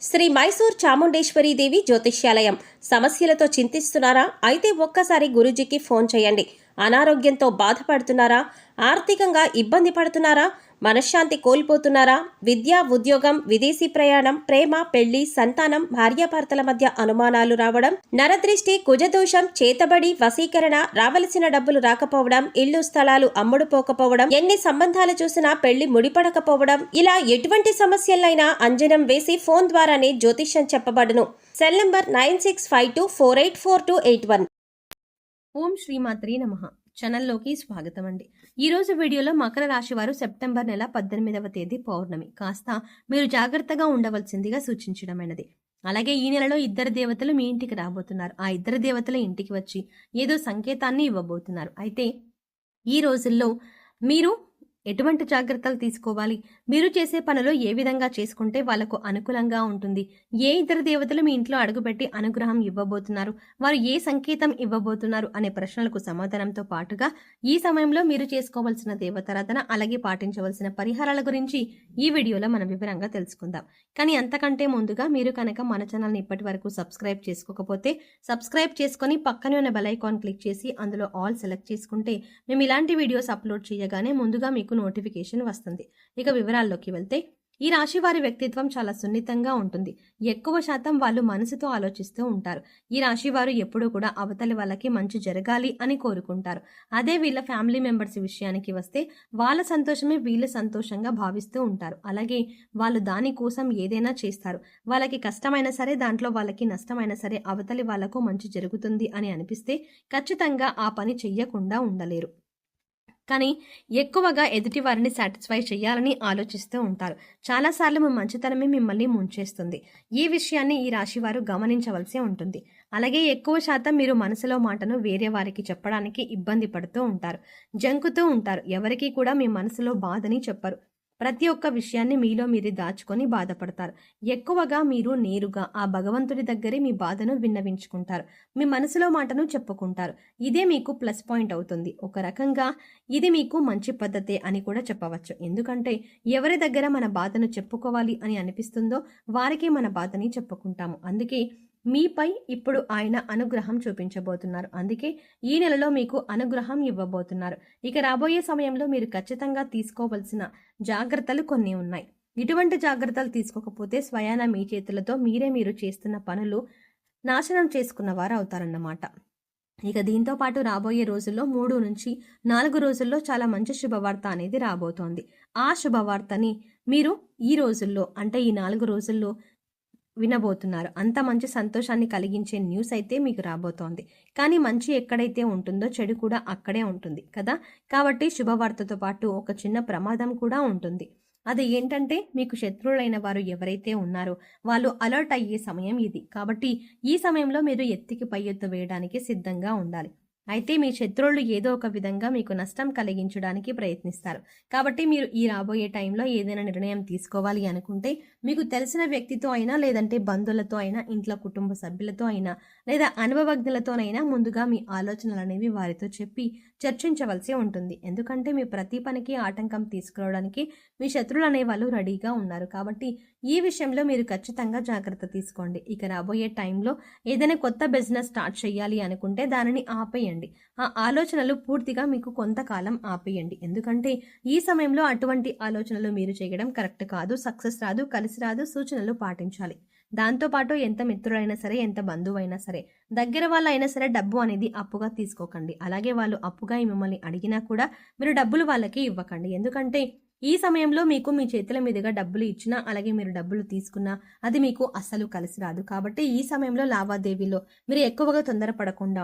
శ్రీ మైసూర్ చాముండేశ్వరి దేవి జ్యోతిష్యాలయం. సమస్యలతో చింతిస్తున్నారా? అయితే ఒక్కసారి గురూజీకి ఫోన్ చేయండి. అనారోగ్యంతో బాధపడుతున్నారా? ఆర్థికంగా ఇబ్బంది పడుతున్నారా? మనశ్శాంతి కోల్పోతున్నారా? విద్య, ఉద్యోగం, విదేశీ ప్రయాణం, ప్రేమ, పెళ్లి, సంతానం, భార్యాభర్తల మధ్య అనుమానాలు రావడం, నరదృష్టి, కుజదోషం, చేతబడి, వశీకరణ, రావలసిన డబ్బులు రాకపోవడం, ఇల్లు స్థలాలు అమ్ముడుపోకపోవడం, ఎన్ని సంబంధాలు చూసినా పెళ్లి ముడిపడకపోవడం, ఇలా ఎటువంటి సమస్యలైనా అంజనం వేసి ఫోన్ ద్వారానే జ్యోతిష్యం చెప్పబడును. Cell number 9652484281. ఓం శ్రీమాత్రి నమః. ఛానల్లోకి స్వాగతం అండి. ఈరోజు వీడియోలో మకర రాశి వారు సెప్టెంబర్ నెల 18వ తేదీ పౌర్ణమి కాస్త మీరు జాగ్రత్తగా ఉండవలసిందిగా సూచించడమైనది. అలాగే ఈ నెలలో ఇద్దరు దేవతలు మీ ఇంటికి రాబోతున్నారు. ఆ ఇద్దరు దేవతల ఇంటికి వచ్చి ఏదో సంకేతాన్ని ఇవ్వబోతున్నారు. అయితే ఈ రోజుల్లో మీరు ఎటువంటి జాగ్రత్తలు తీసుకోవాలి, మీరు చేసే పనులు ఏ విధంగా చేసుకుంటే వాళ్లకు అనుకూలంగా ఉంటుంది, ఏ ఇతర దేవతలు మీ ఇంట్లో అడుగుపెట్టి అనుగ్రహం ఇవ్వబోతున్నారు, వారు ఏ సంకేతం ఇవ్వబోతున్నారు అనే ప్రశ్నలకు సమాధానంతో పాటుగా ఈ సమయంలో మీరు చేసుకోవాల్సిన దేవతారాధన అలాగే పాటించవలసిన పరిహారాల గురించి ఈ వీడియోలో మనం వివరంగా తెలుసుకుందాం. కానీ అంతకంటే ముందుగా మీరు కనుక మన ఛానల్ని ఇప్పటి వరకు సబ్స్క్రైబ్ చేసుకోకపోతే సబ్స్క్రైబ్ చేసుకొని పక్కనే ఉన్న బెల్ ఐకాన్ క్లిక్ చేసి అందులో ఆల్ సెలెక్ట్ చేసుకుంటే మేము ఇలాంటి వీడియోస్ అప్లోడ్ చేయగానే ముందుగా మీకు నోటిఫికేషన్ వస్తుంది. ఇక వివరాల్లోకి వెళ్తే ఈ రాశి వారి వ్యక్తిత్వం చాలా సున్నితంగా ఉంటుంది. ఎక్కువ శాతం వాళ్ళు మనసుతో ఆలోచిస్తూ ఉంటారు. ఈ రాశి వారు ఎప్పుడూ కూడా అవతలి వాళ్ళకి మంచి జరగాలి అని కోరుకుంటారు. అదే వీళ్ళ ఫ్యామిలీ మెంబర్స్ విషయానికి వస్తే వాళ్ళ సంతోషమే వీళ్ళు సంతోషంగా భావిస్తూ ఉంటారు. అలాగే వాళ్ళు దానికోసం ఏదైనా చేస్తారు. వాళ్ళకి కష్టమైనా సరే, దాంట్లో వాళ్ళకి నష్టమైనా సరే అవతలి వాళ్లకు మంచి జరుగుతుంది అని అనిపిస్తే ఖచ్చితంగా ఆ పని చెయ్యకుండా ఉండలేరు. కానీ ఎక్కువగా ఎదుటి వారిని సాటిస్ఫై చేయాలని ఆలోచిస్తూ ఉంటారు. చాలాసార్లు మీ మంచితనమే మిమ్మల్ని ముంచేస్తుంది. ఈ విషయాన్ని ఈ రాశి వారు గమనించవలసి ఉంటుంది. అలాగే ఎక్కువ శాతం మీరు మనసులో మాటను వేరే వారికి చెప్పడానికి ఇబ్బంది పడుతూ ఉంటారు, జంకుతూ ఉంటారు. ఎవరికీ కూడా మీ మనసులో బాధని చెప్పరు. ప్రతి ఒక్క విషయాన్ని మీలో మీరు దాచుకొని బాధపడతారు. ఎక్కువగా మీరు నేరుగా ఆ భగవంతుడి దగ్గరే మీ బాధను విన్నవించుకుంటారు. మీ మనసులో మాటను చెప్పుకుంటారు. ఇదే మీకు ప్లస్ పాయింట్ అవుతుంది. ఒక రకంగా ఇది మీకు మంచి పద్ధతే అని కూడా చెప్పవచ్చు. ఎందుకంటే ఎవరి దగ్గర మన బాధను చెప్పుకోవాలి అని అనిపిస్తుందో వారికి మన బాధని చెప్పుకుంటాము. అందుకే మీపై ఇప్పుడు ఆయన అనుగ్రహం చూపించబోతున్నారు. అందుకే ఈ నెలలో మీకు అనుగ్రహం ఇవ్వబోతున్నారు. ఇక రాబోయే సమయంలో మీరు ఖచ్చితంగా తీసుకోవలసిన జాగ్రత్తలు కొన్ని ఉన్నాయి. ఇటువంటి జాగ్రత్తలు తీసుకోకపోతే స్వయాన మీ చేతులతో మీరు చేస్తున్న పనులు నాశనం చేసుకున్న వారు అవుతారన్నమాట. ఇక దీంతో పాటు రాబోయే రోజుల్లో 3 నుంచి 4 రోజుల్లో చాలా మంచి శుభవార్త అనేది రాబోతోంది. ఆ శుభవార్తని మీరు ఈ రోజుల్లో అంటే ఈ 4 రోజుల్లో వినబోతున్నారు. అంత మంచి సంతోషాన్ని కలిగించే న్యూస్ అయితే మీకు రాబోతోంది. కానీ మంచి ఎక్కడైతే ఉంటుందో చెడు కూడా అక్కడే ఉంటుంది కదా. కాబట్టి శుభవార్తతో పాటు ఒక చిన్న ప్రమాదం కూడా ఉంటుంది. అది ఏంటంటే మీకు శత్రువులైన వారు ఎవరైతే ఉన్నారో వాళ్ళు అలర్ట్ అయ్యే సమయం ఇది. కాబట్టి ఈ సమయంలో మీరు ఎత్తికి పై ఎత్తు వేయడానికి సిద్ధంగా ఉండాలి. అయితే మీ శత్రువులు ఏదో ఒక విధంగా మీకు నష్టం కలిగించడానికి ప్రయత్నిస్తారు. కాబట్టి మీరు ఈ రాబోయే టైంలో ఏదైనా నిర్ణయం తీసుకోవాలి అనుకుంటే మీకు తెలిసిన వ్యక్తితో అయినా, లేదంటే బంధువులతో అయినా, ఇంట్లో కుటుంబ సభ్యులతో అయినా, లేదా అనుభవజ్ఞులతోనైనా ముందుగా మీ ఆలోచనలు అనేవి వారితో చెప్పి చర్చించవలసి ఉంటుంది. ఎందుకంటే మీ ప్రతి పనికి ఆటంకం తీసుకురావడానికి మీ శత్రువులు అనేవాళ్ళు రెడీగా ఉన్నారు. కాబట్టి ఈ విషయంలో మీరు ఖచ్చితంగా జాగ్రత్త తీసుకోండి. ఇక రాబోయే టైంలో ఏదైనా కొత్త బిజినెస్ స్టార్ట్ చేయాలి అనుకుంటే దానిని ఆపేయండి. ఆ ఆలోచనలు పూర్తిగా మీకు కొంతకాలం ఆపేయండి. ఎందుకంటే ఈ సమయంలో అటువంటి ఆలోచనలు మీరు చేయడం కరెక్ట్ కాదు. సక్సెస్ రాదు, కలిసి రాదు. సూచనలు పాటించాలి. దాంతోపాటు ఎంత మిత్రులైనా సరే, ఎంత బంధువైనా సరే, దగ్గర వాళ్ళైనా సరే డబ్బు అనేది అప్పుగా తీసుకోకండి. అలాగే వాళ్ళు అప్పుగా మిమ్మల్ని అడిగినా కూడా మీరు డబ్బులు వాళ్ళకి ఇవ్వకండి. ఎందుకంటే ఈ సమయంలో మీకు మీ చేతుల మీదుగా డబ్బులు ఇచ్చినా, అలాగే మీరు డబ్బులు తీసుకున్నా అది మీకు అస్సలు కలిసి రాదు. కాబట్టి ఈ సమయంలో లావాదేవీలో మీరు ఎక్కువగా తొందరపడకుండా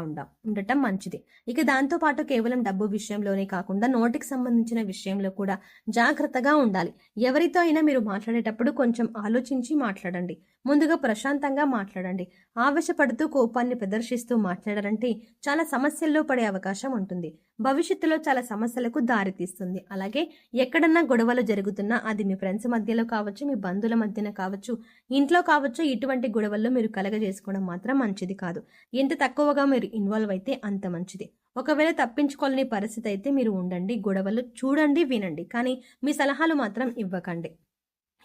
ఉండటం మంచిది. ఇక దాంతోపాటు కేవలం డబ్బు విషయంలోనే కాకుండా నోటికి సంబంధించిన విషయంలో కూడా జాగ్రత్తగా ఉండాలి. ఎవరితో అయినా మీరు మాట్లాడేటప్పుడు కొంచెం ఆలోచించి మాట్లాడండి. ముందుగా ప్రశాంతంగా మాట్లాడండి. ఆవేశపడుతూ కోపాన్ని ప్రదర్శిస్తూ మాట్లాడారంటే చాలా సమస్యల్లో పడే అవకాశం ఉంటుంది. భవిష్యత్తులో చాలా సమస్యలకు దారితీస్తుంది. అలాగే ఎక్కడన్నా గొడవలు జరుగుతున్నా అది మీ ఫ్రెండ్స్ మధ్యలో కావచ్చు, మీ బంధువుల మధ్యన కావచ్చు, ఇంట్లో కావచ్చు, ఇటువంటి గొడవల్లో మీరు కలగజేసుకోవడం మాత్రం మంచిది కాదు. ఎంత తక్కువగా మీరు ఇన్వాల్వ్ అయితే అంత మంచిది. ఒకవేళ తప్పించుకోలేని పరిస్థితి అయితే మీరు ఉండండి, గొడవలు చూడండి, వినండి, కానీ మీ సలహాలు మాత్రం ఇవ్వకండి.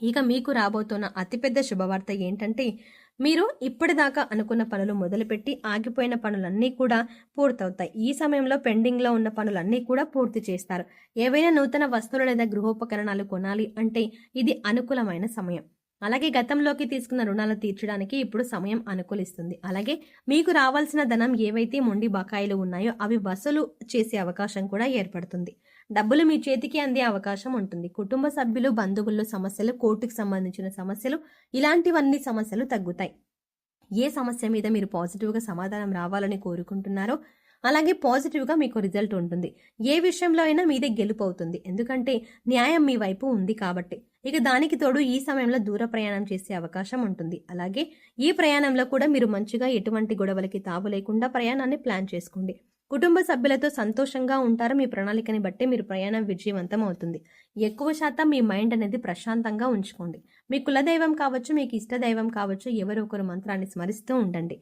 ఇక మీకు రాబోతున్న అతిపెద్ద శుభవార్త ఏంటంటే మీరు ఇప్పటిదాకా అనుకున్న పనులు మొదలుపెట్టి ఆగిపోయిన పనులన్నీ కూడా పూర్తవుతాయి. ఈ సమయంలో పెండింగ్లో ఉన్న పనులన్నీ కూడా పూర్తి చేస్తారు. ఏవైనా నూతన వస్తువులు లేదా గృహోపకరణాలు కొనాలి అంటే ఇది అనుకూలమైన సమయం. అలాగే గతంలోకి తీసుకున్న రుణాలు తీర్చడానికి ఇప్పుడు సమయం అనుకూలిస్తుంది. అలాగే మీకు రావాల్సిన ధనం ఏవైతే మొండి బకాయిలు ఉన్నాయో అవి వసూలు చేసే అవకాశం కూడా ఏర్పడుతుంది. డబ్బులు మీ చేతికి అందే అవకాశం ఉంటుంది. కుటుంబ సభ్యులు, బంధువుల్లో సమస్యలు, కోర్టుకు సంబంధించిన సమస్యలు, ఇలాంటివన్నీ సమస్యలు తగ్గుతాయి. ఏ సమస్య మీద మీరు పాజిటివ్గా సమాధానం రావాలని కోరుకుంటున్నారో అలాగే పాజిటివ్గా మీకు రిజల్ట్ ఉంటుంది. ఏ విషయంలో అయినా మీదే గెలుపు అవుతుంది. ఎందుకంటే న్యాయం మీ వైపు ఉంది కాబట్టి. ఇక దానికి తోడు ఈ సమయంలో దూర ప్రయాణం చేసే అవకాశం ఉంటుంది. అలాగే ఈ ప్రయాణంలో కూడా మీరు మంచిగా ఎటువంటి గొడవలకి తావు లేకుండా ప్రయాణాన్ని ప్లాన్ చేసుకోండి. కుటుంబ సభ్యులతో సంతోషంగా ఉంటారు. మీ ప్రణాళికని బట్టి మీరు ప్రయాణం విజయవంతం అవుతుంది. ఎక్కువ శాతం మీ మైండ్ అనేది ప్రశాంతంగా ఉంచుకోండి. మీ కులదైవం కావచ్చు, మీకు ఇష్ట దైవం కావచ్చు, ఎవరో ఒకరు మంత్రాన్ని స్మరిస్తూ ఉండండి.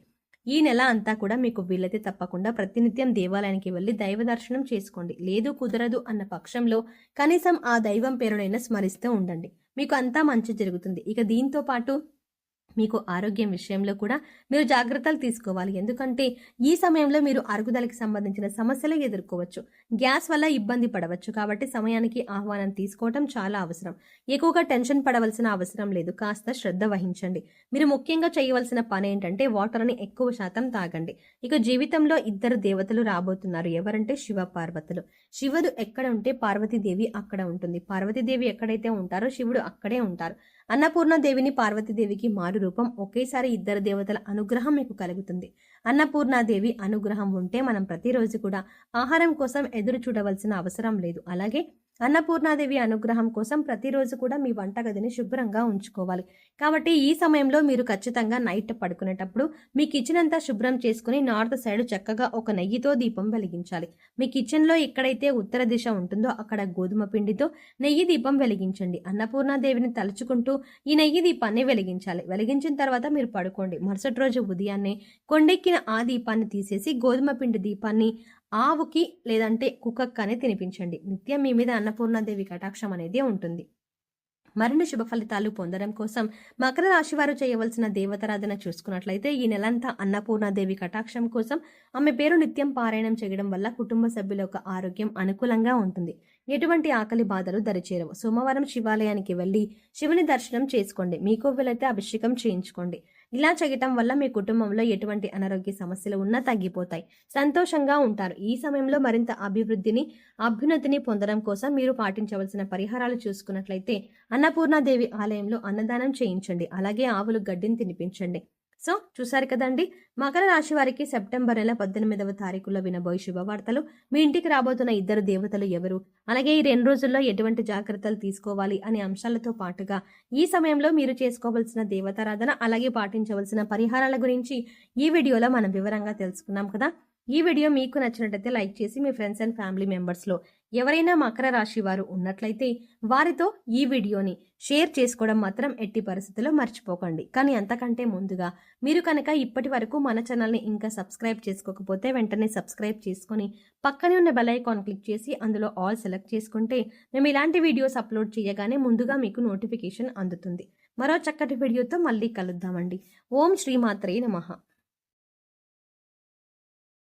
ఈ నెల అంతా కూడా మీకు వీలైతే తప్పకుండా ప్రతినిత్యం దేవాలయానికి వెళ్ళి దైవ దర్శనం చేసుకోండి. లేదు కుదరదు అన్న పక్షంలో కనీసం ఆ దైవం పేరునైనా స్మరిస్తూ ఉండండి. మీకు అంతా మంచి జరుగుతుంది. ఇక దీంతో పాటు మీకు ఆరోగ్యం విషయంలో కూడా మీరు జాగ్రత్తలు తీసుకోవాలి. ఎందుకంటే ఈ సమయంలో మీరు అరుగుదలకి సంబంధించిన సమస్యలు ఎదుర్కోవచ్చు. గ్యాస్ వల్ల ఇబ్బంది పడవచ్చు. కాబట్టి సమయానికి ఆహ్వానం తీసుకోవటం చాలా అవసరం. ఎక్కువగా టెన్షన్ పడవలసిన అవసరం లేదు. కాస్త శ్రద్ధ వహించండి. మీరు ముఖ్యంగా చేయవలసిన పని ఏంటంటే వాటర్ని ఎక్కువ శాతం తాగండి. ఇక జీవితంలో ఇద్దరు దేవతలు రాబోతున్నారు. ఎవరంటే శివ పార్వతులు. శివుడు ఎక్కడ ఉంటే పార్వతీదేవి అక్కడ ఉంటుంది. పార్వతీదేవి ఎక్కడైతే ఉంటారో శివుడు అక్కడే ఉంటారు. అన్నపూర్ణాదేవిని పార్వతీదేవికి మారు రూపం. ఒకేసారి ఇద్దరు దేవతల అనుగ్రహం మీకు కలుగుతుంది. అన్నపూర్ణాదేవి అనుగ్రహం ఉంటే మనం ప్రతిరోజు కూడా ఆహారం కోసం ఎదురు చూడవలసిన అవసరం లేదు. అలాగే అన్నపూర్ణాదేవి అనుగ్రహం కోసం ప్రతిరోజు కూడా మీ వంటగదిని శుభ్రంగా ఉంచుకోవాలి. కాబట్టి ఈ సమయంలో మీరు ఖచ్చితంగా నైట్ పడుకునేటప్పుడు మీ కిచెన్ అంతా శుభ్రం చేసుకుని నార్త్ సైడ్ చక్కగా ఒక నెయ్యితో దీపం వెలిగించాలి. మీ కిచెన్లో ఎక్కడైతే ఉత్తర దిశ ఉంటుందో అక్కడ గోధుమ పిండితో నెయ్యి దీపం వెలిగించండి. అన్నపూర్ణాదేవిని తలుచుకుంటూ ఈ నెయ్యి దీపాన్ని వెలిగించాలి. వెలిగించిన తర్వాత మీరు పడుకోండి. మరుసటి రోజు ఉదయాన్నే కొండెక్కిన ఆ దీపాన్ని తీసేసి గోధుమ పిండి దీపాన్ని ఆవుకి లేదంటే కుక్కక్కనే తినిపించండి. నిత్యం మీ మీద అన్నపూర్ణాదేవి కటాక్షం అనేది ఉంటుంది. మరిన్ని శుభ ఫలితాలు పొందడం కోసం మకర రాశి వారు చేయవలసిన దేవతారాధన చూసుకున్నట్లయితే ఈ నెలంతా అన్నపూర్ణాదేవి కటాక్షం కోసం ఆమె పేరు నిత్యం పారాయణం చేయడం వల్ల కుటుంబ సభ్యుల యొక్క ఆరోగ్యం అనుకూలంగా ఉంటుంది. ఎటువంటి ఆకలి బాధలు దరిచేరవు. సోమవారం శివాలయానికి వెళ్ళి శివుని దర్శనం చేసుకోండి. మీకు వీలైతే అభిషేకం చేయించుకోండి. ఇలా చేయటం వల్ల మీ కుటుంబంలో ఎటువంటి అనారోగ్య సమస్యలు ఉన్నా తగ్గిపోతాయి. సంతోషంగా ఉంటారు. ఈ సమయంలో మరింత అభ్యున్నతిని పొందడం కోసం మీరు పాటించవలసిన పరిహారాలు చూసుకున్నట్లయితే అన్నపూర్ణాదేవి ఆలయంలో అన్నదానం చేయించండి. అలాగే ఆవులు గడ్డిని తినిపించండి. సో చూసారు కదండి, మకర రాశి వారికి సెప్టెంబర్ నెల 18వ తారీఖులో వినబోయే శుభవార్తలు. మీ ఇంటికి రాబోతున్న ఇద్దరు దేవతలు ఎవరు, అలాగే ఈ 2 రోజుల్లో ఎటువంటి జాగ్రత్తలు తీసుకోవాలి అనే అంశాలతో పాటుగా ఈ సమయంలో మీరు చేసుకోవాల్సిన దేవతారాధన అలాగే పాటించవలసిన పరిహారాల గురించి ఈ వీడియోలో మనం వివరంగా తెలుసుకున్నాం కదా. ఈ వీడియో మీకు నచ్చినట్లయితే లైక్ చేసి మీ ఫ్రెండ్స్ అండ్ ఫ్యామిలీ మెంబర్స్లో ఎవరైనా మకర రాశి వారు ఉన్నట్లయితే వారితో ఈ వీడియోని షేర్ చేసుకోవడం మాత్రం ఎట్టి పరిస్థితుల్లో మర్చిపోకండి. కానీ అంతకంటే ముందుగా మీరు కనుక ఇప్పటి వరకు మన ఛానల్ని ఇంకా సబ్స్క్రైబ్ చేసుకోకపోతే వెంటనే సబ్స్క్రైబ్ చేసుకొని పక్కనే ఉన్న బెల్ ఐకాన్ క్లిక్ చేసి అందులో ఆల్ సెలెక్ట్ చేసుకుంటే మేము ఇలాంటి వీడియోస్ అప్లోడ్ చేయగానే ముందుగా మీకు నోటిఫికేషన్ అందుతుంది. మరో చక్కటి వీడియోతో మళ్ళీ కలుద్దామండి. ఓం శ్రీమాత్రే నమః.